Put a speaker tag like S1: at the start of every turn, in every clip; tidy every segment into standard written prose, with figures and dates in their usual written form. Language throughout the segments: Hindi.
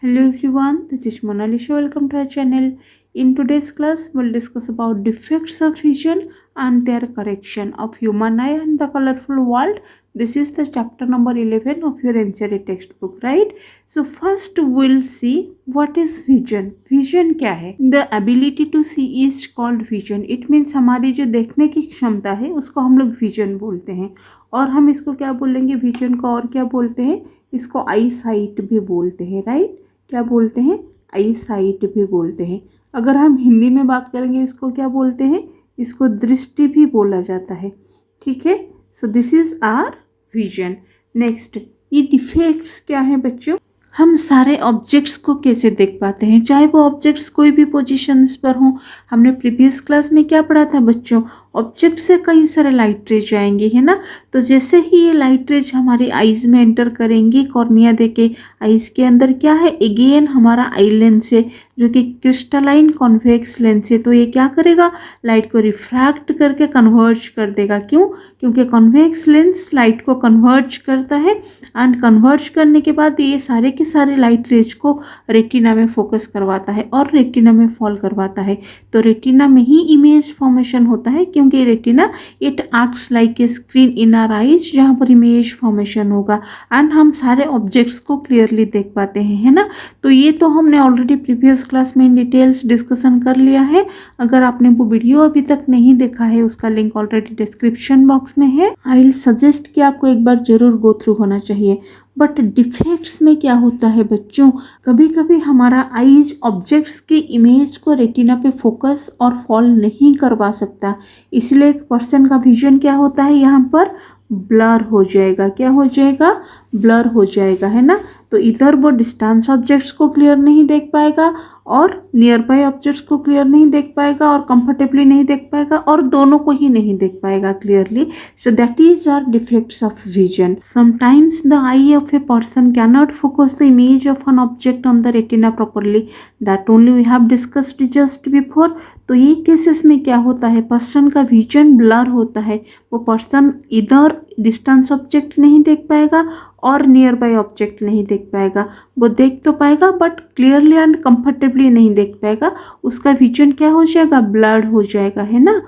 S1: Hello everyone, this is Monalisha. Welcome to our channel. In today's class, we'll discuss about defects of vision and their correction of human eye and the colorful world. This is the chapter number 11 of your NCERT textbook, right? So first we'll see what is vision. Vision क्या है? The ability to see is called vision. It means हमारी जो देखने की क्षमता है उसको हम लोग vision बोलते हैं. और हम इसको क्या बोलेंगे विजन को और क्या बोलते हैं? इसको आई साइट भी बोलते हैं, राइट? क्या बोलते हैं? आई साइट भी बोलते हैं. अगर हम हिंदी में बात करेंगे इसको क्या बोलते हैं? इसको दृष्टि भी बोला जाता है. ठीक है. So this is our vision. Next, ये डिफेक्ट्स क्या है बच्चों? हम सारे ऑब्जेक्ट्स को कैसे देख पाते हैं, चाहे वो ऑब्जेक्ट्स कोई भी पोजीशंस पर हों. हमने प्रीवियस क्लास में क्या पढ़ा था बच्चों? ऑब्जेक्ट से कई सारे लाइट रेज आएंगे, है ना. तो जैसे ही ये लाइट रेज हमारी आईज में एंटर करेंगी, कॉर्निया देके आईज के अंदर क्या है, अगेन हमारा आई लेंस है जो कि क्रिस्टलाइन कॉन्वेक्स लेंस है. तो ये क्या करेगा, लाइट को रिफ्रैक्ट करके कन्वर्ज कर देगा. क्यों? क्योंकि कॉन्वेक्स लेंस लाइट को कन्वर्ज करता है एंड कन्वर्ज करने के बाद ये सारे के सारे लाइट रेज को रेटिना में फोकस करवाता है और रेटिना में फॉल करवाता है. तो रेटिना में ही इमेज फॉर्मेशन होता है, क्योंकि retina it acts like a screen in our eyes जहाँ पर इमेज फॉर्मेशन होगा एंड हम सारे ऑब्जेक्ट्स को क्लियरली देख पाते हैं, है ना. तो ये तो हमने ऑलरेडी प्रीवियस क्लास में इन डिटेल्स डिस्कशन कर लिया है. अगर आपने वो वीडियो अभी तक नहीं देखा है उसका लिंक ऑलरेडी डिस्क्रिप्शन बॉक्स में है. आई विल सजेस्ट कि आपको एक बार जरूर गो थ्रू होना चाहिए. बट डिफेक्ट्स में क्या होता है बच्चों, कभी कभी हमारा आईज ऑब्जेक्ट्स की इमेज को रेटिना पे फोकस और फॉल नहीं करवा सकता. इसलिए एक पर्सन का विजन क्या होता है, यहाँ पर ब्लर हो जाएगा. क्या हो जाएगा? ब्लर हो जाएगा, है ना. तो इधर वो डिस्टेंस ऑब्जेक्ट्स को क्लियर नहीं देख पाएगा और नियर बाय ऑब्जेक्ट्स को क्लियर नहीं देख पाएगा और कंफर्टेबली नहीं देख पाएगा और दोनों को ही नहीं देख पाएगा clearly. So that is are defects of vision. Sometimes the eye of a person can not focus the image of an object on the retina properly. That only we have discussed just before. तो ये केसेस में क्या होता है, पर्सन का विजन ब्लर होता है. वो पर्सन इधर डिस्टेंस ऑब्जेक्ट नहीं देख पाएगा और नियर बाय ऑब्जेक्ट नहीं देख पाएगा. वो देख तो पाएगा बट क्लियरली एंड कंफर्टेबली नहीं देख पाएगा. उसका विजन क्या हो जाएगा, ब्लर्ड हो जाएगा, है ना.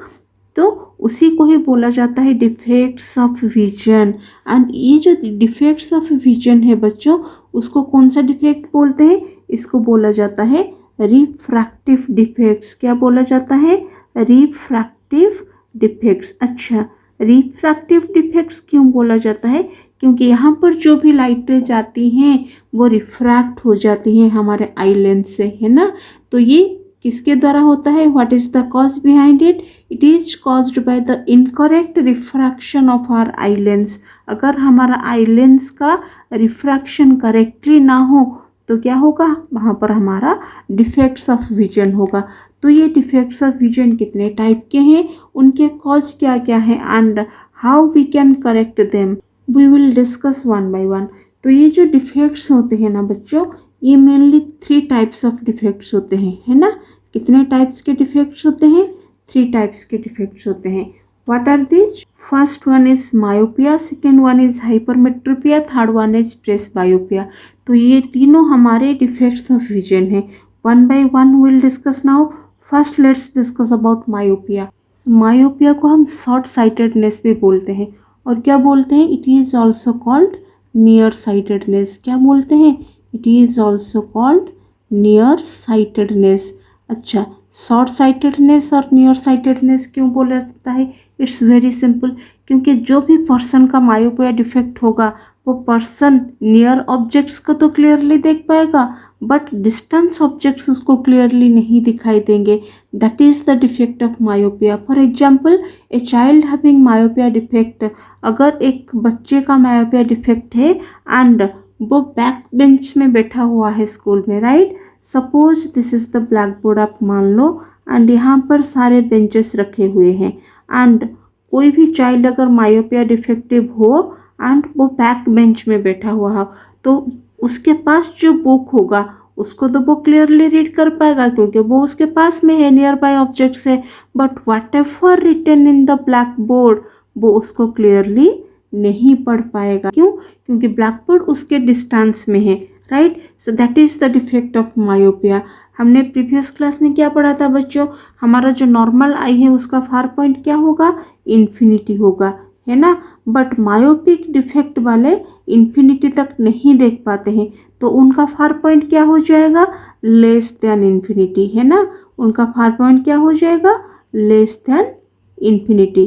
S1: तो उसी को ही बोला जाता है डिफेक्ट्स ऑफ विजन. एंड ये जो डिफेक्ट्स ऑफ विजन है बच्चों, उसको कौन सा डिफेक्ट बोलते हैं? इसको बोला जाता है रिफ्रैक्टिव डिफेक्ट्स. क्या बोला जाता है? Refractive defects. अच्छा, रिफ्रैक्टिव डिफेक्ट्स क्यों बोला जाता है? क्योंकि यहाँ पर जो भी लाइट रेज आती हैं वो रिफ्रैक्ट हो जाती हैं हमारे आई लेंस से, है ना. तो ये किसके द्वारा होता है? What is the cause behind it? It is caused by the incorrect refraction of our eye lens. अगर हमारा आई लेंस का रिफ्रैक्शन करेक्टली ना हो तो क्या होगा, वहाँ पर हमारा डिफेक्ट्स ऑफ विजन होगा. तो ये डिफेक्ट्स ऑफ विजन कितने टाइप के हैं, उनके कॉज क्या क्या हैं and how we can correct them, we will discuss one by one. तो ये जो डिफेक्ट्स होते हैं ना बच्चों, ये मेनली 3 टाइप्स ऑफ डिफेक्ट्स होते हैं, है ना. कितने टाइप्स के डिफेक्ट्स होते हैं? 3 टाइप्स के डिफेक्ट्स होते हैं. What are these? First one is myopia, second one is hypermetropia, third one is presbyopia. तो ये तीनों हमारे डिफेक्ट्स ऑफ विजन हैं. One by one will discuss now. First let's discuss about myopia. Myopia को हम शॉर्ट साइटेडनेस भी बोलते हैं. और क्या बोलते हैं? It is also called near sightedness. क्या बोलते हैं? It is also called near sightedness. अच्छा, शॉर्ट साइटेडनेस और नियर साइटेडनेस क्यों बोला जाता है? It's very simple. क्योंकि जो भी पर्सन का मायोपिया डिफेक्ट होगा वो पर्सन नियर ऑब्जेक्ट्स को तो क्लियरली देख पाएगा बट डिस्टेंस ऑब्जेक्ट्स उसको क्लियरली नहीं दिखाई देंगे. That is the defect of myopia. For example, a child having myopia defect, अगर एक बच्चे का मायोपिया डिफेक्ट है एंड वो बैक बेंच में बैठा हुआ है स्कूल में, right. Suppose this is the black board, आप मान लो, एंड यहाँ पर सारे बेंचेस रखे हुए हैं एंड कोई भी चाइल्ड अगर मायोपिया डिफेक्टिव हो एंड वो बैक बेंच में बैठा हुआ हो तो उसके पास जो बुक होगा उसको तो वो क्लियरली रीड कर पाएगा क्योंकि वो उसके पास में है, नियर बाय ऑब्जेक्ट्स है. But whatever written in the blackboard वो उसको क्लियरली नहीं पढ़ पाएगा. क्यों? क्योंकि ब्लैक बोर्ड उसके डिस्टेंस में है right. So that is the defect of myopia. हमने प्रीवियस क्लास में क्या पढ़ा था बच्चों, हमारा जो नॉर्मल आई है उसका फार पॉइंट क्या होगा, इन्फिनिटी होगा, है ना। बट मायोपिक डिफेक्ट वाले इन्फिनिटी तक नहीं देख पाते हैं, तो उनका फार पॉइंट क्या हो जाएगा, लेस देन इन्फिनिटी, है ना। उनका फार पॉइंट क्या हो जाएगा, less than infinity.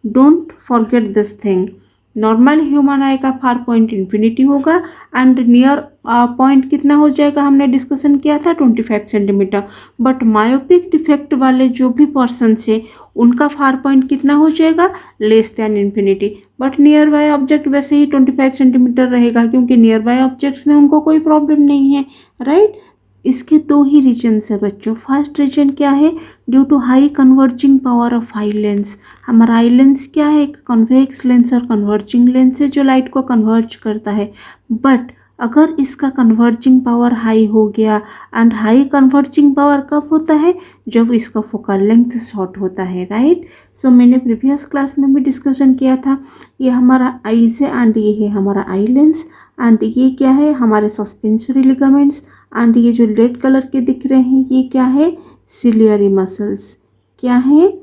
S1: Don't forget this thing. Normal human आई का फार पॉइंट इन्फिनिटी होगा एंड नियर पॉइंट कितना हो जाएगा, हमने डिस्कशन किया था 25 सेंटीमीटर। बट मायोपिक डिफेक्ट वाले जो भी पर्सन है उनका फार पॉइंट कितना हो जाएगा, less than infinity. But near by object वैसे ही 25 सेंटीमीटर रहेगा, क्योंकि नियर बाय ऑब्जेक्ट्स में उनको कोई प्रॉब्लम नहीं है, राइट। इसके दो ही रीजन्स है बच्चों। फर्स्ट रीजन क्या है, due to high converging power of eye lens. हमारा आई लेंस क्या है, एक कन्वेक्स लेंस और कन्वर्जिंग लेंस है जो लाइट को कन्वर्ज करता है। बट अगर इसका कन्वर्जिंग पावर हाई हो गया, एंड हाई कन्वर्जिंग पावर कब होता है, जब इसका फोकल लेंथ शॉर्ट होता है, राइट। सो मैंने प्रीवियस क्लास में भी डिस्कशन किया था, ये हमारा आईज है एंड ये है हमारा आई लेंस, एंड ये क्या है, हमारे सस्पेंसरी लिगामेंट्स, एंड ये जो रेड कलर के दिख रहे हैं ये क्या है, सिलियरी मसल्स। क्या है,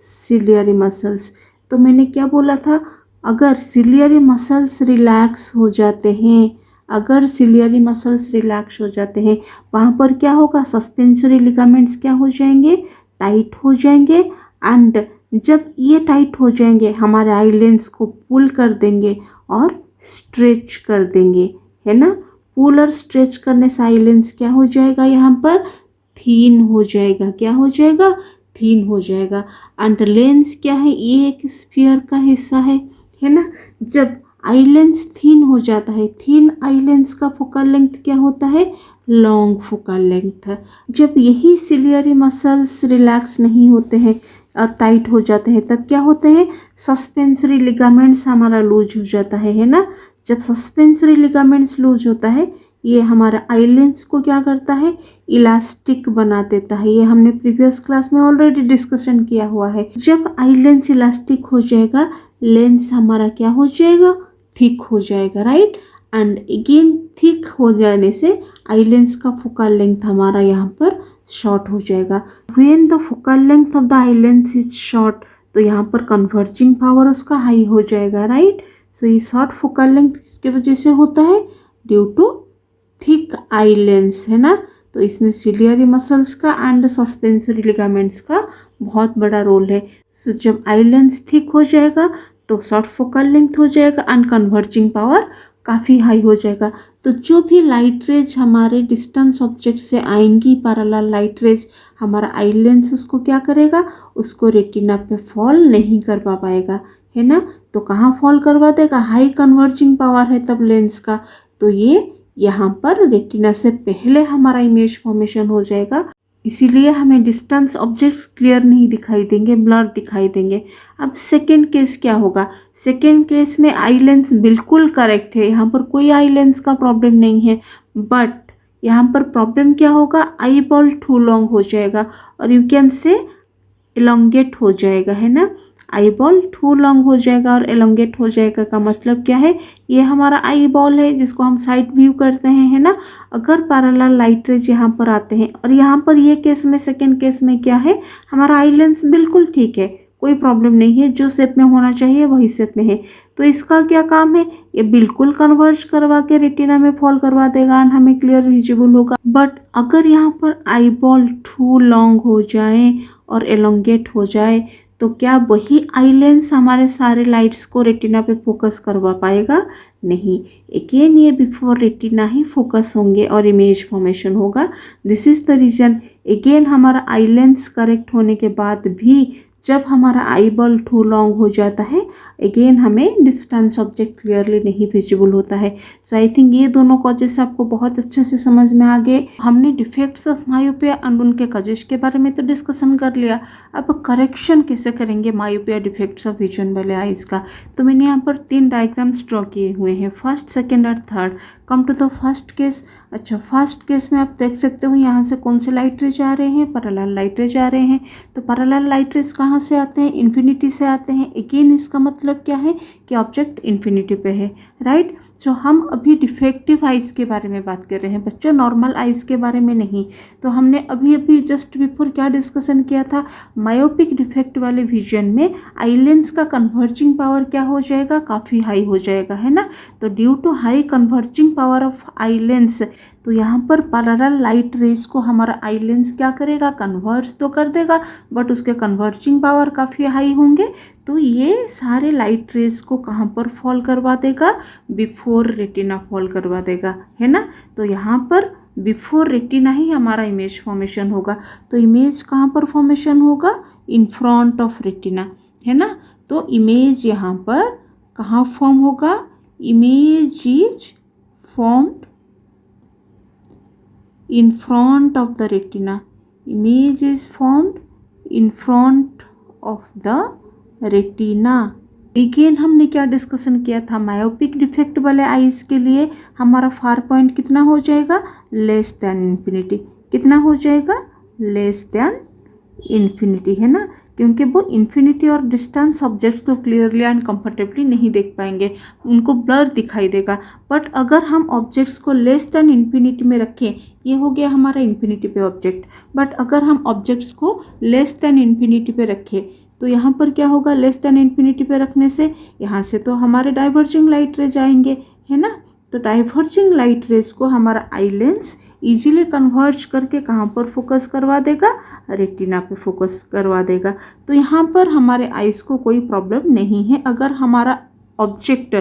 S1: सिलियरी मसल्स। तो मैंने क्या बोला था, अगर सिलियरी मसल्स रिलैक्स हो जाते हैं, अगर सिलियरी मसल्स रिलैक्स हो जाते हैं, वहाँ पर क्या होगा, सस्पेंसरी लिगामेंट्स क्या हो जाएंगे, टाइट हो जाएंगे। एंड जब ये टाइट हो जाएंगे हमारे आई लेंस को पुल कर देंगे और स्ट्रेच कर देंगे, है ना। पुल और स्ट्रेच करने से आई लेंस क्या हो जाएगा, यहाँ पर थीन हो जाएगा। क्या हो जाएगा, थीन हो जाएगा। एंड लेंस क्या है, ये एक स्फीयर का हिस्सा है ना। जब आई लेंस थीन हो जाता है, थीन आई लेंस का फोकल लेंथ क्या होता है, लॉन्ग फोकल लेंथ। जब यही सिलियरी मसल्स रिलैक्स नहीं होते हैं और टाइट हो जाते हैं, तब क्या होते हैं, सस्पेंसरी लिगामेंट्स हमारा लूज हो जाता है ना। जब सस्पेंसरी लिगामेंट्स लूज होता है, ये हमारा आई लेंस को क्या करता है, इलास्टिक बना देता है। ये हमने प्रीवियस क्लास में ऑलरेडी डिस्कशन किया हुआ है। जब आई लेंस इलास्टिक हो जाएगा, लेंस हमारा क्या हो जाएगा, थिक हो जाएगा, राइट। एंड अगेन थिक हो जाने से आई लेंस का फोकल लेंथ हमारा यहाँ पर शॉर्ट हो जाएगा। When the focal length of the eye lens is short, तो यहाँ पर कन्वर्जिंग पावर उसका हाई हो जाएगा, राइट। सो ये शॉर्ट फोकल लेंथ किसकी वजह से होता है, due to thick eye lens, है ना। तो इसमें सिलियरी मसल्स का एंड सस्पेंसरी लिगामेंट्स का बहुत बड़ा रोल है। सो जब आई लेंस थिक हो जाएगा तो शॉर्ट फोकल लेंथ हो जाएगा एंड कन्वर्जिंग पावर काफ़ी हाई हो जाएगा। तो जो भी लाइट रेज हमारे डिस्टेंस ऑब्जेक्ट से आएंगी, पैरेलल लाइट रेज, हमारा आई लेंस उसको क्या करेगा, उसको रेटिना पे फॉल नहीं कर पाएगा, है ना। तो कहाँ फॉल करवा देगा, हाई कन्वर्जिंग पावर है तब लेंस का, तो ये यहाँ पर रेटिना से पहले हमारा इमेज फॉर्मेशन हो जाएगा। इसीलिए हमें डिस्टेंस ऑब्जेक्ट्स क्लियर नहीं दिखाई देंगे, ब्लर दिखाई देंगे। अब सेकेंड केस क्या होगा, सेकेंड केस में आई लेंस बिल्कुल करेक्ट है, यहाँ पर कोई आई लेंस का प्रॉब्लम नहीं है। बट यहाँ पर प्रॉब्लम क्या होगा, आई बॉल टू लॉन्ग हो जाएगा और यू कैन से एलोंगेट हो जाएगा, है ना। आई बॉल टू लॉन्ग हो जाएगा और एलोंगेट हो जाएगा का मतलब क्या है, ये हमारा आई बॉल है जिसको हम साइड व्यू करते हैं, है ना। अगर पैरेलल लाइट रेज यहाँ पर आते हैं और यहाँ पर ये केस में, सेकेंड केस में क्या है, हमारा आई लेंस बिल्कुल ठीक है, कोई प्रॉब्लम नहीं है, जो शेप में होना चाहिए वही शेप में है। तो इसका क्या काम है, ये बिल्कुल कन्वर्ज करवा के रेटिना में फॉल करवा देगा एंड हमें क्लियर विजिबल होगा। बट अगर यहाँ पर आई बॉल टू लॉन्ग हो जाए और एलोंगेट हो जाए, तो क्या वही आई लेंस हमारे सारे लाइट्स को रेटिना पे फोकस करवा पाएगा, नहीं। अगेन ये बिफोर रेटिना ही फोकस होंगे और इमेज फॉर्मेशन होगा। This is the reason. Again हमारा आई लेंस करेक्ट होने के बाद भी जब हमारा आई बॉल टू लॉन्ग हो जाता है, अगेन हमें डिस्टेंस ऑब्जेक्ट क्लियरली नहीं विजिबल होता है। सो आई थिंक ये दोनों कॉजेस आपको बहुत अच्छे से समझ में आ गए। हमने डिफेक्ट्स ऑफ मायोपिया एंड उनके कॉजेस के बारे में तो डिस्कशन कर लिया। अब करेक्शन कैसे करेंगे मायोपिया डिफेक्ट्स ऑफ विजन वाले आइज़ का, तो मैंने यहाँ पर 3 डायग्राम्स ड्रॉ किए हुए हैं, फर्स्ट, सेकेंड और third. Come to the first case. अच्छा, फर्स्ट केस में आप देख सकते हो यहाँ से कौन से लाइट रेज आ रहे हैं, पैरेलल लाइट रेज आ रहे हैं। तो पैरेलल लाइट रेज कहाँ कहाँ से आते हैं, इन्फिनिटी से आते हैं। अगेन इसका मतलब क्या है कि ऑब्जेक्ट इन्फिनिटी पे है, राइट। सो हम अभी डिफेक्टिव आइज के बारे में बात कर रहे हैं बच्चों, नॉर्मल आइज के बारे में नहीं। तो हमने अभी अभी जस्ट बिफोर क्या डिस्कशन किया था, मायोपिक डिफेक्ट वाले विजन में आई लेंस का कन्वर्जिंग पावर क्या हो जाएगा, काफ़ी हाई हो जाएगा, है ना। तो due to high converging power of eye lens, तो यहाँ पर पैरेलल लाइट रेज को हमारा आई लेंस क्या करेगा, कन्वर्ज तो कर देगा, बट उसके कन्वर्जिंग पावर काफ़ी हाई होंगे। तो ये सारे लाइट रेज को कहाँ पर फॉल करवा देगा, बिफोर रेटिना फॉल करवा देगा, है ना। तो यहाँ पर बिफोर रेटिना ही हमारा इमेज फॉर्मेशन होगा। तो इमेज कहाँ पर फॉर्मेशन होगा, इन फ्रंट ऑफ रेटिना, है ना। तो इमेज यहाँ पर कहाँ फॉर्म होगा, image is formed in front of the retina. Image is formed in front of the retina. Again हमने क्या डिस्कशन किया था, मायोपिक डिफेक्ट वाले आइज के लिए हमारा फार पॉइंट कितना हो जाएगा, लेस देन इन्फिनिटी। कितना हो जाएगा, लेस देन इन्फिनिटी, है ना, क्योंकि वो इन्फिनिटी और डिस्टेंस ऑब्जेक्ट को क्लियरली एंड कंफर्टेबली नहीं देख पाएंगे, उनको ब्लर दिखाई देगा। बट अगर हम ऑब्जेक्ट्स को लेस देन इन्फिनिटी में रखें, ये हो गया हमारा इन्फिनिटी पे ऑब्जेक्ट, बट अगर हम ऑब्जेक्ट्स को लेस देन इन्फिनिटी पे रखें तो यहाँ पर क्या होगा, लेस देन इन्फिनिटी पे रखने से यहाँ से तो हमारे डाइवर्जिंग लाइट रेज आएंगे, है ना। तो डाइवर्जिंग लाइट रेज को हमारा आई लेंस इजीली कन्वर्ज करके कहाँ पर फोकस करवा देगा, रेटिना पे फोकस करवा देगा। तो यहाँ पर हमारे आइज को कोई प्रॉब्लम नहीं है अगर हमारा ऑब्जेक्ट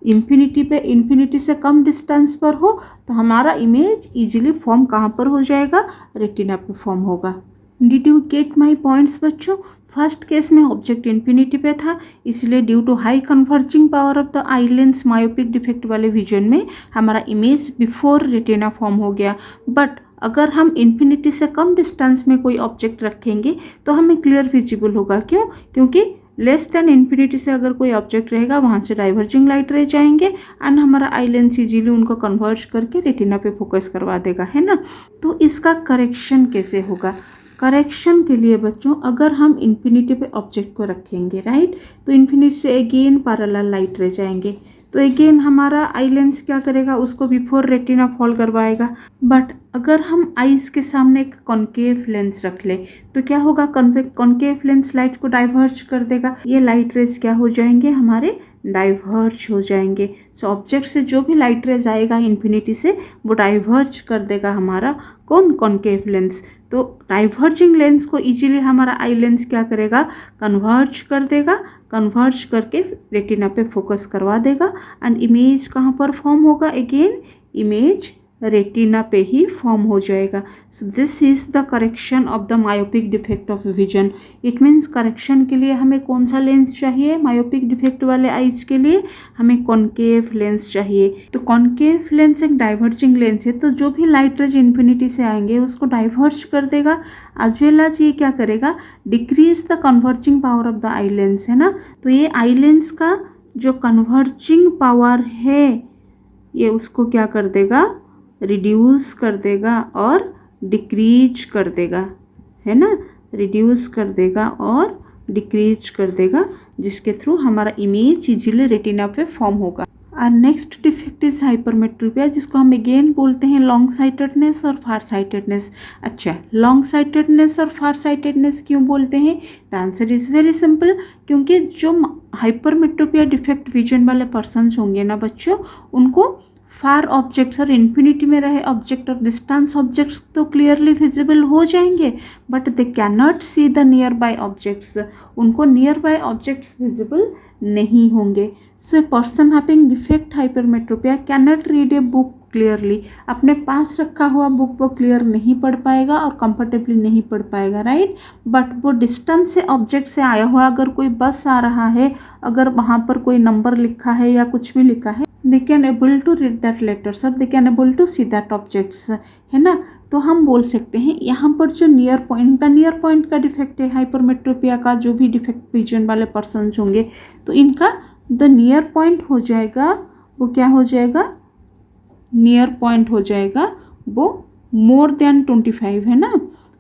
S1: इन्फिनिटी से कम डिस्टेंस पर हो, तो हमारा इमेज इजीली फॉर्म कहाँ पर हो जाएगा, रेटिना पे फॉर्म होगा। Did you get my points बच्चों। फर्स्ट केस में ऑब्जेक्ट इन्फिनिटी पे था, इसलिए due to high converging power of the eye lens myopic defect वाले विजन में हमारा इमेज बिफोर रेटिना फॉर्म हो गया। बट अगर हम इन्फिनिटी से कम डिस्टेंस में कोई ऑब्जेक्ट रखेंगे तो हमें क्लियर विजिबल होगा। क्यों, क्योंकि लेस देन इन्फिनिटी से अगर कोई ऑब्जेक्ट रहेगा वहाँ से डाइवर्जिंग लाइट रे जाएंगे एंड हमारा आई लेंस इजीली उनको कन्वर्ज करके रेटिना पे फोकस करवा देगा, है ना। तो इसका करेक्शन कैसे होगा, करेक्शन के लिए बच्चों अगर हम इन्फिनिटी पे ऑब्जेक्ट को रखेंगे, राइट, तो इन्फिनिटी से अगेन पैरेलल लाइट रे जाएंगे, तो अगेन हमारा आई लेंस क्या करेगा, उसको बिफोर रेटिना फॉल करवाएगा। बट अगर हम आईज के सामने एक कॉन्केव लेंस रख ले तो क्या होगा, कॉन्केव लेंस लाइट को डाइवर्ज कर देगा, ये लाइट रेज क्या हो जाएंगे, हमारे डाइवर्ज हो जाएंगे। सो ऑब्जेक्ट से जो भी लाइट रेज आएगा इन्फिनिटी से वो डाइवर्ज कर देगा हमारा कौन, कॉन्केव लेंस। तो डाइवर्जिंग लेंस को इजीली हमारा आई लेंस क्या करेगा, कन्वर्ज कर देगा, कन्वर्ज करके रेटिना पे फोकस करवा देगा एंड इमेज कहाँ पर फॉर्म होगा, अगेन इमेज रेटिना पे ही फॉर्म हो जाएगा। So this is the correction of the myopic defect of vision. It means correction के लिए हमें कौन सा लेंस चाहिए, मायोपिक डिफेक्ट वाले आइज के लिए हमें कॉन्केव लेंस चाहिए। तो कॉन्केव लेंस एक डाइवर्जिंग लेंस है, तो जो भी लाइट रेज इन्फिनिटी से आएंगे उसको डाइवर्ज कर देगा, एज वेल एज ये क्या करेगा, decrease the converging power of the eye lens, है ना। तो ये आई लेंस का जो कन्वर्जिंग पावर है ये उसको क्या कर देगा, रिड्यूस कर देगा और डिक्रीज कर देगा, है ना, रिड्यूस कर देगा और डिक्रीज कर देगा, जिसके थ्रू हमारा इमेज इजीली रेटिना पे फॉर्म होगा। और नेक्स्ट डिफेक्ट इज हाइपरमेट्रोपिया, जिसको हम अगेन बोलते हैं लॉन्ग साइटेडनेस और फार साइटेडनेस। अच्छा, लॉन्ग साइटेडनेस और फार साइटेडनेस क्यों बोलते हैं, the answer is very simple, क्योंकि जो हाइपरमेट्रोपिया डिफेक्ट विजन वाले पर्सन्स होंगे ना बच्चों, उनको फार ऑब्जेक्ट्स और इन्फिनिटी में रहे ऑब्जेक्ट और डिस्टेंस ऑब्जेक्ट्स तो क्लियरली विजिबल हो जाएंगे, but they can not see the nearby objects, उनको नियर बाय ऑब्जेक्ट्स विजिबल नहीं होंगे। So a person having defect hypermetropia can not read a book clearly, अपने पास रखा हुआ बुक वो क्लियर नहीं पढ़ पाएगा और कंफर्टेबली नहीं पढ़ पाएगा, राइट। बट वो डिस्टेंस से ऑब्जेक्ट से आया हुआ, अगर कोई बस आ रहा है, अगर वहाँ पर कोई नंबर लिखा है या कुछ भी लिखा है, they can able to read that letters or they can able to see that objects, है ना। तो हम बोल सकते हैं यहाँ पर जो नियर पॉइंट का डिफेक्ट है हाइपरमेट्रोपिया का, जो भी डिफेक्ट विजन वाले पर्सन होंगे तो इनका द नियर पॉइंट हो जाएगा, वो क्या हो जाएगा, नियर पॉइंट हो जाएगा वो मोर देन 25, है ना,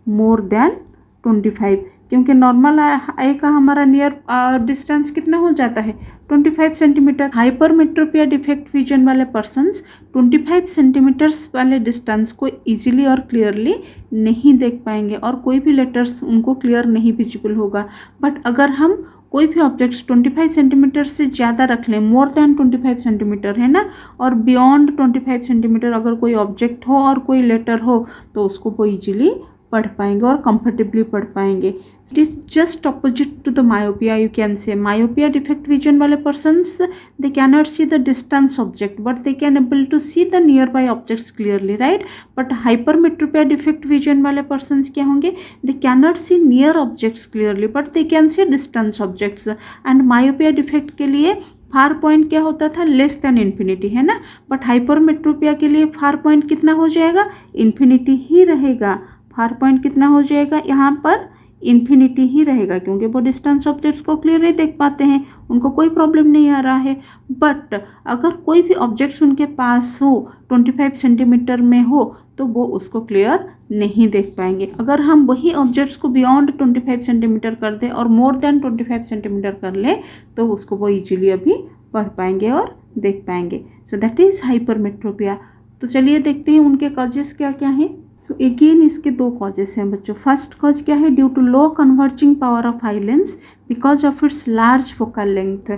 S1: मोर देन 25, क्योंकि नॉर्मल आई का हमारा नियर डिस्टेंस कितना हो जाता है 25 सेंटीमीटर। हाइपरमेट्रोपिया डिफेक्ट विजन वाले पर्सन्स 25 सेंटीमीटर्स वाले डिस्टेंस को इजीली और क्लियरली नहीं देख पाएंगे और कोई भी लेटर्स उनको क्लियर नहीं विजिबल होगा। बट अगर हम कोई भी ऑब्जेक्ट्स 25 सेंटीमीटर से ज़्यादा रख लें, मोर देन 25 सेंटीमीटर है ना, और बियॉन्ड 25 सेंटीमीटर अगर कोई ऑब्जेक्ट हो और कोई लेटर हो तो उसको वो इजीली पढ़ पाएंगे और कंफर्टेबली पढ़ पाएंगे। It is just opposite to the myopia, you can say. Myopia defect vision वाले persons they can not see the distance object but they can able to see the nearby objects clearly, right. But hypermetropia defect vision वाले पर्सन्स क्या होंगे, they can not see near objects clearly but they can see distance objects. And myopia defect के लिए फार पॉइंट क्या होता था, लेस देन इन्फिनिटी है ना, बट हाइपरमेट्रोपिया के लिए फार पॉइंट कितना हो जाएगा, इन्फिनिटी ही रहेगा। फार पॉइंट कितना हो जाएगा, यहाँ पर इन्फिनिटी ही रहेगा क्योंकि वो डिस्टेंस ऑब्जेक्ट्स को क्लियरली देख पाते हैं, उनको कोई प्रॉब्लम नहीं आ रहा है। बट अगर कोई भी ऑब्जेक्ट्स उनके पास हो 25 सेंटीमीटर में हो तो वो उसको क्लियर नहीं देख पाएंगे। अगर हम वही ऑब्जेक्ट्स को बियॉन्ड 25 सेंटीमीटर कर दें और मोर देन 25 सेंटीमीटर कर लें तो उसको वो इजीली अभी पढ़ पाएंगे और देख पाएंगे। So that is hypermetropia. तो चलिए देखते हैं उनके कॉजेस क्या क्या हैं। सो अगेन इसके दो कॉजेस हैं बच्चों। फर्स्ट कॉज क्या है, due to low converging power of eye lens because of its large focal length.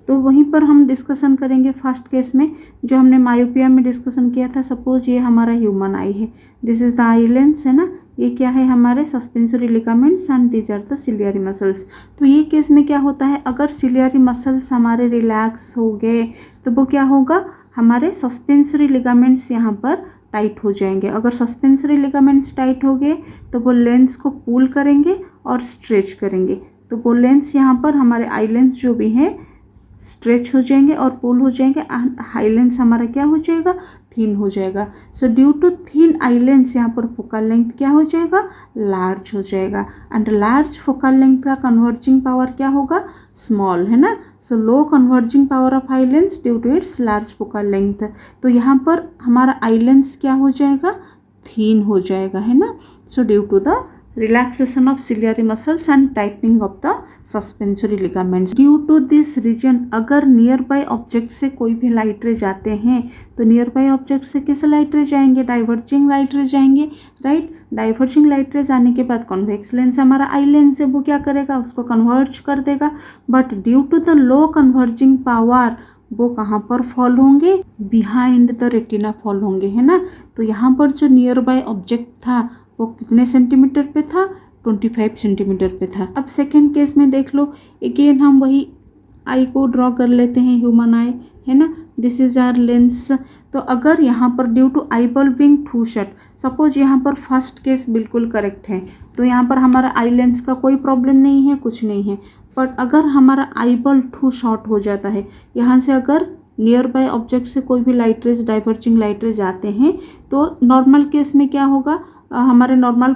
S1: तो वहीं पर हम डिस्कशन करेंगे फर्स्ट केस में जो हमने मायोपिया में डिस्कशन किया था। सपोज ये हमारा ह्यूमन आई है, this is the eye lens है ना, ये क्या है हमारे suspensory ligaments and these are the ciliary muscles. तो ये केस में क्या होता है, अगर सिलियरी मसल्स हमारे रिलैक्स हो गए तो वो क्या होगा, हमारे सस्पेंसरी लिगामेंट्स यहाँ पर टाइट हो जाएंगे। अगर सस्पेंसरी लिगामेंट्स टाइट हो गए तो वो लेंस को पुल करेंगे और स्ट्रेच करेंगे, तो वो लेंस यहाँ पर हमारे आई लेंस जो भी हैं स्ट्रेच हो जाएंगे और पुल हो जाएंगे। हाई लेंस हमारा क्या हो जाएगा, थिन हो जाएगा। So due to thin eye lens यहाँ पर फोकल लेंथ क्या हो जाएगा, लार्ज हो जाएगा। एंड लार्ज फोकल लेंथ का कन्वर्जिंग पावर क्या होगा, स्मॉल है ना। So low converging power of eye lens due to its large focal length. तो यहाँ पर हमारा आई लेंस क्या हो जाएगा, थिन हो जाएगा है ना। So due to the relaxation of ciliary muscles and tightening of the suspensory ligaments. Due to this region अगर नियर बाय ऑब्जेक्ट से कोई भी लाइट रे जाते हैं तो नियर बाय ऑब्जेक्ट से कैसे लाइट रे जाएंगे, डाइवर्जिंग लाइट रे जाएंगे, राइट। डाइवर्जिंग लाइट रे जाने के बाद कॉन्वेक्स लेंस हमारा आई लेंस है वो क्या करेगा, उसको कन्वर्ज कर देगा। But due to the low converging power वो कहाँ पर फॉल होंगे, बिहाइंड द रेटिना फॉल होंगे है ना। तो यहाँ पर जो नियर बाय ऑब्जेक्ट था वो कितने सेंटीमीटर पे था, 25 सेंटीमीटर पे था। अब सेकेंड केस में देख लो, अगेन हम वही आई को ड्रॉ कर लेते हैं, ह्यूमन आई है ना, दिस इज आवर लेंस। तो अगर यहाँ पर due to eyeball being too short, suppose यहाँ पर फर्स्ट केस बिल्कुल करेक्ट है तो यहाँ पर हमारा आई लेंस का कोई प्रॉब्लम नहीं है, कुछ नहीं है। बट अगर हमारा आईबॉल टू शॉर्ट हो जाता है, यहाँ से अगर नियर बाय ऑब्जेक्ट से कोई भी light rays diverging light rays आते हैं तो नॉर्मल केस में क्या होगा, हमारे नॉर्मल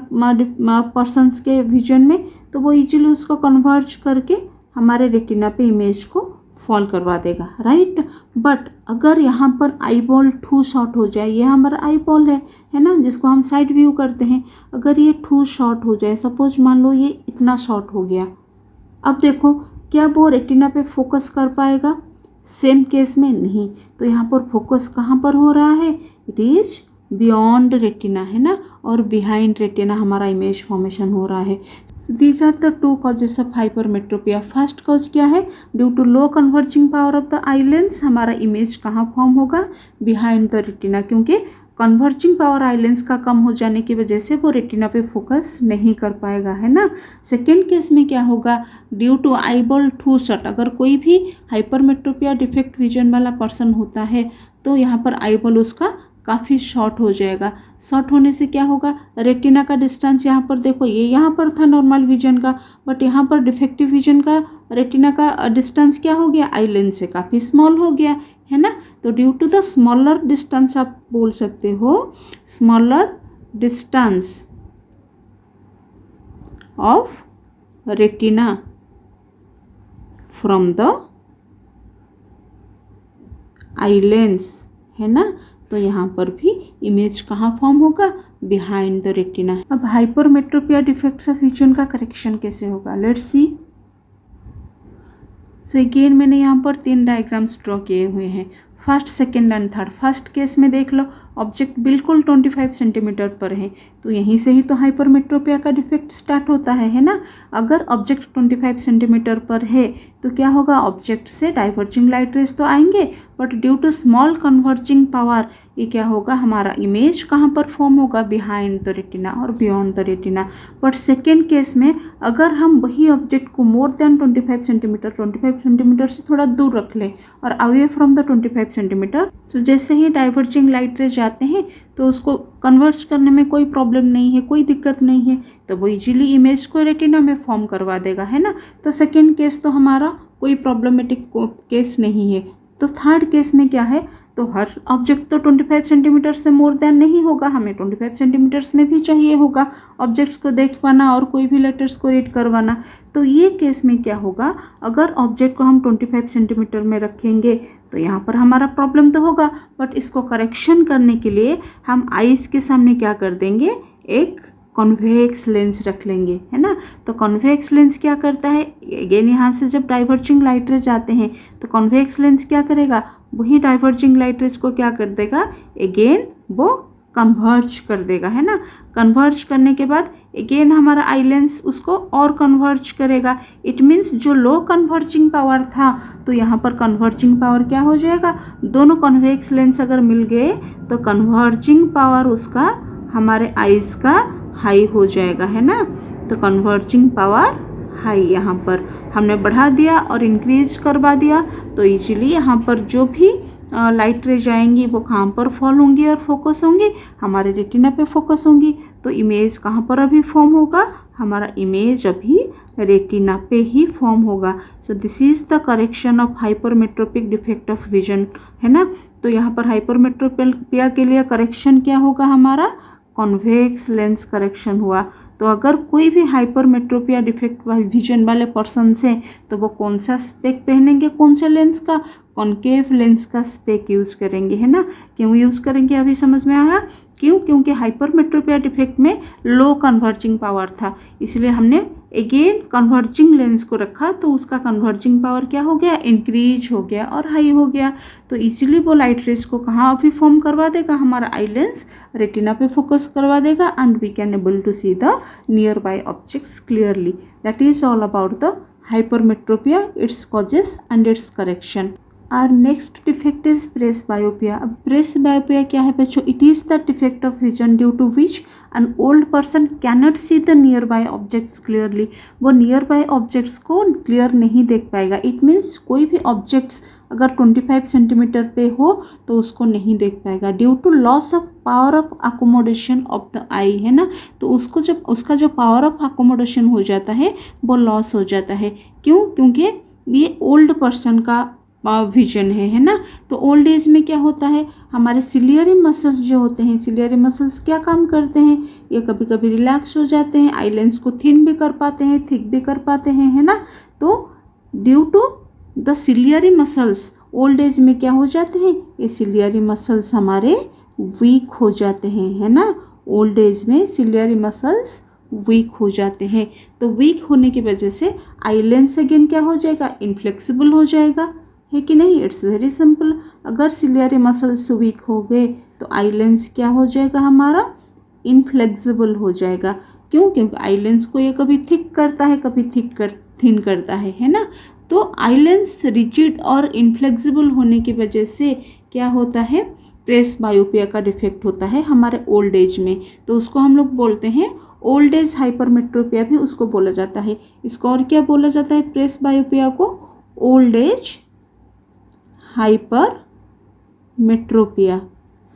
S1: पर्सन्स के विजन में तो वो इजीली उसको कन्वर्ज करके हमारे रेटिना पे इमेज को फॉल करवा देगा, राइट। बट अगर यहाँ पर आई बॉल टू शॉर्ट हो जाए, ये हमारा आई बॉल है ना, जिसको हम साइड व्यू करते हैं, अगर ये टू शॉर्ट हो जाए, सपोज मान लो ये इतना शॉर्ट हो गया, अब देखो क्या वो रेटिना पे फोकस कर पाएगा, सेम केस में नहीं। तो यहाँ पर फोकस कहाँ पर हो रहा है, इट इज बियॉन्ड रेटिना है ना, और बिहाइंड रेटिना हमारा इमेज फॉर्मेशन हो रहा है। So these are the two causes of hypermetropia. First cause क्या है, due to low converging power of the eye lens हमारा इमेज कहाँ फॉर्म होगा, बिहाइंड द रेटिना, क्योंकि कन्वर्जिंग पावर आई लेंस का कम हो जाने की वजह से वो रेटिना पे फोकस नहीं कर पाएगा है ना। सेकेंड केस में क्या होगा, due to eyeball too short, अगर कोई भी हाइपरमेट्रोपिया डिफेक्ट विजन वाला पर्सन होता है तो यहाँ पर आईबॉल उसका काफ़ी शॉर्ट हो जाएगा। शॉर्ट होने से क्या होगा, रेटिना का डिस्टेंस यहाँ पर देखो, ये यहाँ पर था नॉर्मल विजन का, बट यहाँ पर डिफेक्टिव विजन का रेटिना का डिस्टेंस क्या हो गया, आई लेंस से काफ़ी स्मॉल हो गया है ना। तो due to the smaller distance आप बोल सकते हो, smaller distance of retina from the eye lens है ना, तो यहाँ पर भी इमेज कहाँ फॉर्म होगा, बिहाइंड द रेटिना। अब हाइपरमेट्रोपिया डिफेक्ट्स ऑफ विजन का करेक्शन कैसे होगा, लेट्स सी। सो अगेन मैंने यहाँ पर 3 डायग्राम्स ड्रॉ किए हुए हैं, first, second and third. First case में देख लो, ऑब्जेक्ट बिल्कुल 25 सेंटीमीटर पर है, तो यहीं से ही तो हाइपरमेट्रोपिया का डिफेक्ट स्टार्ट होता है ना। अगर ऑब्जेक्ट 25 सेंटीमीटर पर है तो क्या होगा, ऑब्जेक्ट से डाइवर्जिंग लाइट रेज तो आएंगे, but due to small converging power ये क्या होगा, हमारा इमेज कहाँ पर फॉर्म होगा, बिहाइंड द रेटिना और beyond the retina. But second case में अगर हम वही ऑब्जेक्ट को मोर देन 25 सेंटीमीटर से थोड़ा दूर रख लें और अवे फ्रॉम द 25 सेंटीमीटर, तो जैसे ही डाइवर्जिंग लाइट रेज जाते हैं तो उसको कन्वर्ज करने में कोई प्रॉब्लम नहीं है, कोई दिक्कत नहीं है, तो वो इजीली इमेज को रेटिना में फॉर्म करवा देगा, है ना। तो सेकेंड केस तो हमारा कोई प्रॉब्लमेटिक केस नहीं है। तो थर्ड केस में क्या है, तो हर ऑब्जेक्ट तो 25 सेंटीमीटर से मोर देन नहीं होगा, हमें 25 सेंटीमीटर्स में भी चाहिए होगा ऑब्जेक्ट्स को देख पाना और कोई भी लेटर्स को रीड करवाना। तो ये केस में क्या होगा, अगर ऑब्जेक्ट को हम 25 सेंटीमीटर में रखेंगे तो यहाँ पर हमारा प्रॉब्लम तो होगा, बट इसको करेक्शन करने के लिए हम आईज के सामने क्या कर देंगे, एक कॉन्वेक्स लेंस रख लेंगे, है ना। तो कॉन्वेक्स लेंस क्या करता है, अगेन यहाँ से जब डाइवर्जिंग लाइट रेज आते हैं तो कॉन्वेक्स लेंस क्या करेगा, वही डाइवर्जिंग लाइट रेज को क्या कर देगा, अगेन वो कन्वर्ज कर देगा, है ना। कन्वर्ज करने के बाद अगेन हमारा आई लेंस उसको और कन्वर्ज करेगा। इट मीन्स जो लो कन्वर्जिंग पावर था तो यहाँ पर कन्वर्जिंग पावर क्या हो जाएगा, दोनों कॉन्वेक्स लेंस अगर मिल गए तो कन्वर्जिंग पावर उसका हमारे आईज का हाई हो जाएगा, है ना। तो कन्वर्जिंग पावर हाई यहाँ पर हमने बढ़ा दिया और इंक्रीज करवा दिया, तो इजीली यहाँ पर जो भी लाइट रेज आएंगी वो कहाँ पर फॉल होंगी और फोकस होंगी, हमारे रेटिना पे फोकस होंगी। तो इमेज कहाँ पर अभी फॉर्म होगा, हमारा इमेज अभी रेटिना पे ही फॉर्म होगा। So this is the correction of hypermetropic defect of vision, है ना। तो यहाँ पर हाइपरमेट्रोपिया के लिए करेक्शन क्या होगा, हमारा कॉन्वेक्स लेंस करेक्शन हुआ। तो अगर कोई भी हाइपरमेट्रोपिया डिफेक्ट विजन वाले पर्सन से, तो वो कौन सा स्पेक पहनेंगे, कौन से लेंस का, कॉन्केव लेंस का स्पेक यूज़ करेंगे, है ना। क्यों यूज़ करेंगे अभी समझ में आया, क्यों, क्योंकि हाइपरमेट्रोपिया डिफेक्ट में लो कन्वर्जिंग पावर था, इसलिए हमने अगेन कन्वर्जिंग लेंस को रखा, तो उसका कन्वर्जिंग पावर क्या हो गया, इंक्रीज हो गया और हाई हो गया। तो इसीलिए वो लाइट रेज को कहाँ अभी फॉर्म करवा देगा, हमारा आई लेंस रेटिना पे फोकस करवा देगा, and we can able to see the nearby objects clearly. That is all about the hypermetropia, its causes and its correction. Our next defect is presbyopia. अब presbyopia क्या है बच्चों, it is the defect of vision due to which an old person cannot see the nearby objects clearly. वो nearby objects को clear नहीं देख पाएगा। It means कोई भी objects अगर 25 सेंटीमीटर पे हो तो उसको नहीं देख पाएगा, due to loss of power of accommodation of the eye, है ना। तो उसको जब उसका जो पावर ऑफ अकोमोडेशन हो जाता है वो लॉस हो जाता है। क्यों, क्योंकि ये ओल्ड पर्सन का विजन है ना। तो ओल्ड एज में क्या होता है, हमारे सिलियरी मसल्स जो होते हैं, सिलियरी मसल्स क्या काम करते हैं, ये कभी कभी रिलैक्स हो जाते हैं, आई लेंस को थिन भी कर पाते हैं, थिक भी कर पाते हैं, है ना। तो due to the ciliary muscles old age में क्या हो जाते हैं, ये सिलियरी मसल्स हमारे वीक हो जाते हैं, है ना। ओल्ड एज में सिलियरी मसल्स वीक हो जाते हैं, तो वीक होने की वजह से आई लेंस अगेन क्या हो जाएगा, इनफ्लेक्सिबल हो जाएगा, है कि नहीं। इट्स वेरी सिंपल, अगर सिलियरी मसल्स वीक हो गए तो आई लेंस क्या हो जाएगा, हमारा इनफ्लेक्सिबल हो जाएगा। क्यों, क्योंकि आई लेंस को ये कभी थिक करता है, कभी थिन करता है ना। तो आई लेंस रिजिड और इनफ्लेक्सिबल होने की वजह से क्या होता है, प्रेसबायोपिया का डिफेक्ट होता है हमारे ओल्ड एज में। तो उसको हम लोग बोलते हैं ओल्ड एज हाइपरमेट्रोपिया भी उसको बोला जाता है। इसको और क्या बोला जाता है, प्रेसबायोपिया को ओल्ड एज हाइपरमेट्रोपिया,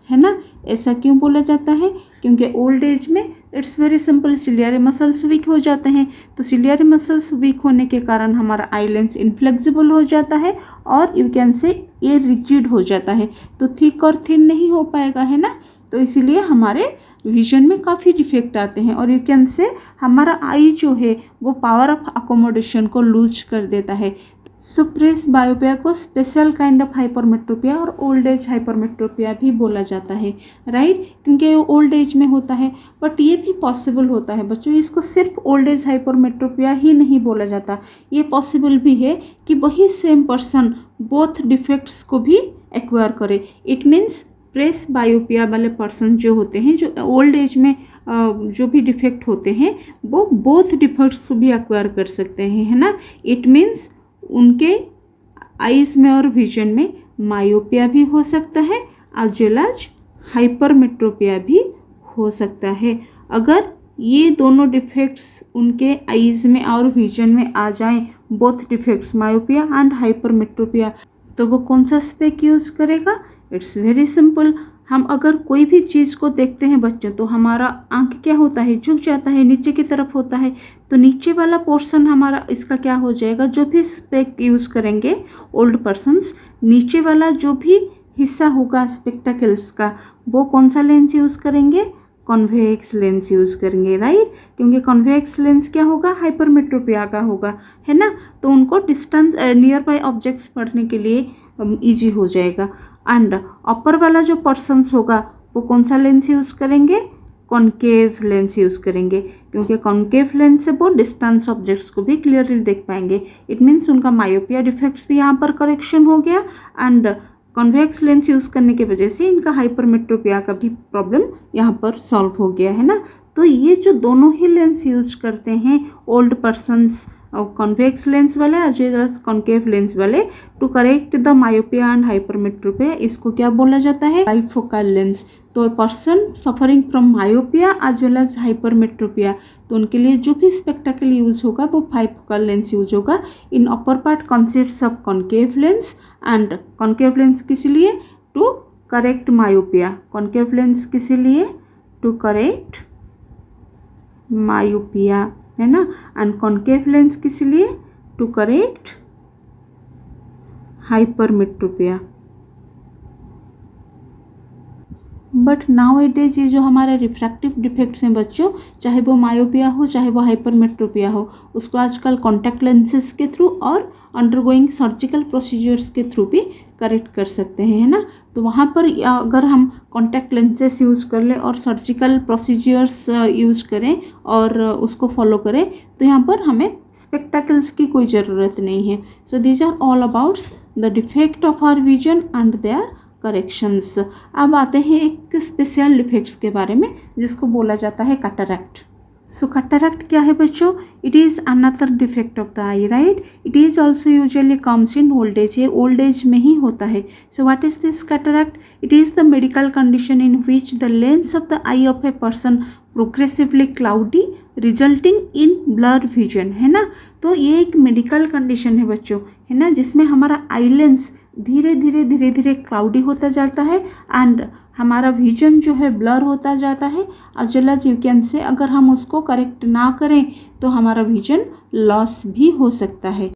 S1: है ना। ऐसा क्यों बोला जाता है, क्योंकि ओल्ड एज में it's very simple, ciliary muscles weak हो जाते हैं। तो सिलियरी मसल्स वीक होने के कारण हमारा आई लेंस इनफ्लेक्सिबल हो जाता है और यू कैन से ये रिजिड हो जाता है, तो थिक और थिन नहीं हो पाएगा, है ना। तो इसीलिए हमारे विजन में काफ़ी डिफेक्ट आते हैं और यू कैन से हमारा आई जो है वो पावर ऑफ अकोमोडेशन को लूज कर देता है। सो प्रेस बायोपिया को स्पेशल काइंड ऑफ हाइपरमेट्रोपिया और ओल्ड एज हाइपरमेट्रोपिया भी बोला जाता है, राइट, क्योंकि ये ओल्ड एज में होता है। बट ये भी पॉसिबल होता है बच्चों, इसको सिर्फ ओल्ड एज हाइपरमेट्रोपिया ही नहीं बोला जाता, ये पॉसिबल भी है कि वही सेम पर्सन बोथ डिफेक्ट्स को भी एक्वायर करे। इट मीन्स प्रेस बायोपिया वाले पर्सन जो होते हैं, जो ओल्ड एज में जो भी डिफेक्ट होते हैं, वो बोथ डिफेक्ट्स को भी एक्वायर कर सकते हैं, है ना। इट मीन्स उनके आइज में और विजन में मायोपिया भी हो सकता है, एज वेल एज हाइपरमेट्रोपिया भी हो सकता है। अगर ये दोनों डिफेक्ट्स उनके आइज में और विजन में आ जाएं, both defects myopia and hypermetropia, तो वो कौन सा स्पेक यूज़ करेगा? It's very simple. हम अगर कोई भी चीज़ को देखते हैं बच्चों, तो हमारा आंख क्या होता है, झुक जाता है, नीचे की तरफ होता है। तो नीचे वाला पोर्शन हमारा इसका क्या हो जाएगा, जो भी स्पेक यूज़ करेंगे ओल्ड पर्सन्स, नीचे वाला जो भी हिस्सा होगा स्पेक्टेकल्स का, वो कौन सा लेंस यूज़ करेंगे? कॉन्वेक्स लेंस यूज़ करेंगे, राइट, क्योंकि कॉन्वेक्स लेंस क्या होगा, हाइपरमेट्रोपिया का होगा, है ना। तो उनको डिस्टेंस नियर बाय ऑब्जेक्ट्स पढ़ने के लिए ईजी हो जाएगा। एंड अपर वाला जो पर्सन्स होगा वो कौन सा लेंस यूज़ करेंगे? कॉन्केव लेंस यूज़ करेंगे, क्योंकि कॉन्केव लेंस से वो डिस्टेंस ऑब्जेक्ट्स को भी क्लियरली देख पाएंगे। इट मीन्स उनका मायोपिया डिफेक्ट्स भी यहाँ पर करेक्शन हो गया, एंड कॉन्वेक्स लेंस यूज़ करने की वजह से इनका हाइपरमेट्रोपिया का भी प्रॉब्लम यहाँ पर सॉल्व हो गया, है ना। तो ये जो दोनों ही लेंस यूज करते हैं ओल्ड पर्सन्स, कॉन्वेक्स लेंस वाले as well as concave lens वाले, to correct the myopia and hypermetropia, इसको क्या बोला जाता है? Bifocal lens. तो person suffering from myopia as well as hypermetropia, तो उनके लिए जो भी स्पेक्टाकल यूज होगा वो बाइफोकल लेंस यूज होगा। In upper part consists of concave lens, and concave lens किस लिए? To correct myopia. Concave lens किस लिए? टू करेक्ट मायोपिया, है ना। एंड कॉन्केव लेंस किस लिए? To correct hypermetropia. But now it is ये जो हमारे रिफ्रैक्टिव डिफेक्ट्स हैं बच्चों, चाहे वो मायोपिया हो चाहे वो हाइपरमेट्रोपिया हो, उसको आजकल कॉन्टैक्ट लेंसेज के थ्रू और अंडरगोइंग सर्जिकल प्रोसीजर्स के थ्रू भी करेक्ट कर सकते हैं, है ना। तो वहाँ पर अगर हम कॉन्टैक्ट लेंसेज यूज़ कर लें और सर्जिकल प्रोसीजर्स यूज़ करें और उसको फॉलो करें, तो यहाँ पर हमें स्पेक्टाकल्स की कोई ज़रूरत नहीं है। So these are all about the defect of our vision and their corrections. अब आते हैं एक स्पेशल डिफेक्ट्स के बारे में जिसको बोला जाता है कैटरैक्ट। सो कैटरैक्ट क्या है बच्चों? It is another defect of the I, right. It is also usually comes in old age, ये ओल्ड एज में ही होता है। So what is this cataract? It is the medical condition in which the lens of the eye of a person progressively cloudy resulting in blur vision, है ना। तो ये एक मेडिकल कंडीशन है बच्चों, है ना, जिसमें हमारा आई लेंस धीरे धीरे क्लाउडी होता जाता है एंड हमारा विजन जो है ब्लर होता जाता है। As well as you can say अगर हम उसको करेक्ट ना करें तो हमारा विजन लॉस भी हो सकता है।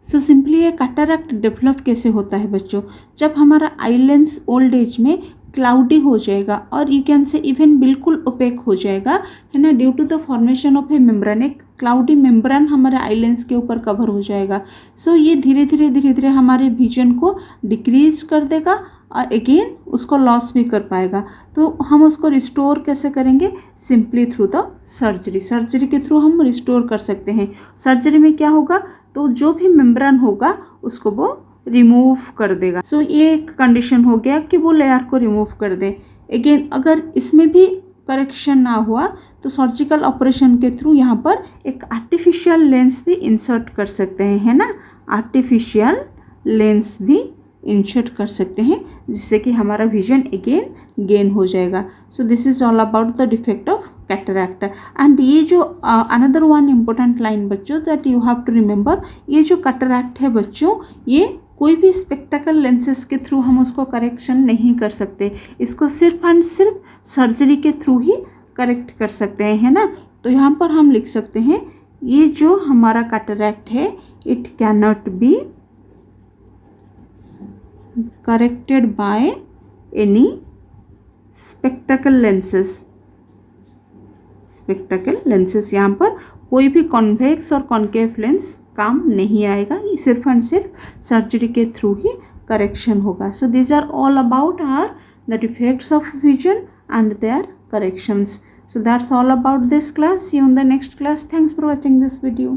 S1: सो सिंपली ये कैटरैक्ट डेवलप कैसे होता है बच्चों? जब हमारा आई लेंस ओल्ड एज में क्लाउडी हो जाएगा और यू कैन से इवन बिल्कुल ओपेक हो जाएगा, है ना, due to the formation of a membrane, एक क्लाउडी मेम्ब्रेन हमारे आई लेंस के ऊपर कवर हो जाएगा। सो ये धीरे धीरे हमारे विजन को डिक्रीज कर देगा और अगेन उसको लॉस भी कर पाएगा। तो हम उसको रिस्टोर कैसे करेंगे? Simply through the surgery. Surgery के थ्रू हम रिस्टोर कर सकते हैं। सर्जरी में क्या होगा? तो जो भी मेम्ब्रेन होगा उसको वो रिमूव कर देगा। सो ये एक कंडीशन हो गया कि वो लेयर को रिमूव कर दे। अगेन अगर इसमें भी करेक्शन ना हुआ तो सर्जिकल ऑपरेशन के थ्रू यहाँ पर एक आर्टिफिशियल लेंस भी इंसर्ट कर सकते हैं, है ना। आर्टिफिशियल लेंस भी इंसर्ट कर सकते हैं जिससे कि हमारा विजन अगेन गेन हो जाएगा। So this is all about the defect of cataract. And ये जो अनदर वन इम्पोर्टेंट लाइन बच्चों that you have to remember, ये जो कैटरैक्ट है बच्चों, ये कोई भी स्पेक्टाकल लेंसेज के थ्रू हम उसको करेक्शन नहीं कर सकते। इसको सिर्फ एंड सिर्फ सर्जरी के थ्रू ही करेक्ट कर सकते हैं, है ना। तो यहाँ पर हम लिख सकते हैं ये जो हमारा कैटरैक्ट है it can not be corrected by any spectacle lenses। Spectacle lenses यहाँ पर कोई भी कॉन्वेक्स और कॉन्केव लेंस काम नहीं आएगा, ये सिर्फ एंड सिर्फ सर्जरी के थ्रू ही करेक्शन होगा. So these are all about are the defects of vision and their corrections. So that's all about this class. See you in the next class. Thanks for watching this video.